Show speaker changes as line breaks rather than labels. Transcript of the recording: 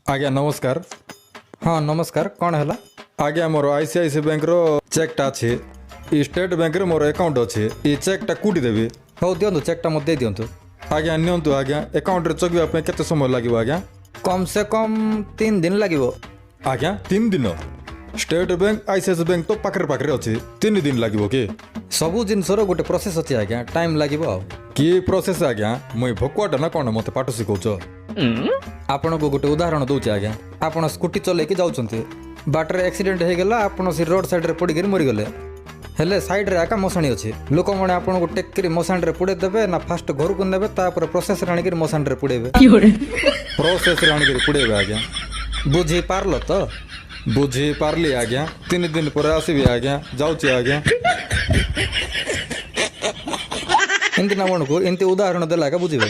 आज्ञा नमस्कार।
हाँ नमस्कार कौन है?
आज्ञा मोर आईसीआईसी बैंक रो चेकटा अच्छे ई स्टेट बैंक रे मोर अकाउंट अच्छे ई चेकटा कूटी देबी।
हौ दिंतु चेकटा मत दे दिंतु।
आज्ञा नियंतु आज्ञा अकाउंट रे चगिबा पे केते समय लागिबो आज्ञा?
कम से कम 3 दिन लगे।
आज्ञा 3 दिन? स्टेट बैंक आईसीआईसी बैंक तो पाखरे पाखरे अच्छे 3 दिन लागिबो के?
सबू जिनसर गोटे प्रोसेस अच्छे आज्ञा टाइम लगे।
की प्रोसेस आज्ञा? मुई भकुआटा ना कौन मते पाठ शिखौछ?
आपन को गोटे उदाहरण दूचे आज्ञा। आपन स्कूटी चलेकी जाउछन्ते बाटर एक्सीडेंट हो गला आपन से रोड साइड रे पड़ी कर मरी गले हेले साइड रे आका मसाणी अछि लोक माने आपन को टेक करी मसाण रे पुडे देबे ना फास्ट घर को नेबे तापर प्रोसेस राणी कर मसाण रे पुडेबे
प्रोसेस राणी कर पुडेबे आज्ञा।
बुझी पारलो तो?
बुझी पारली आज्ञा। 3 दिन पर आसीबी आज्ञा। जाउची आज्ञा।
एंती ना को एंती उदाहरण देला का बुझिबे।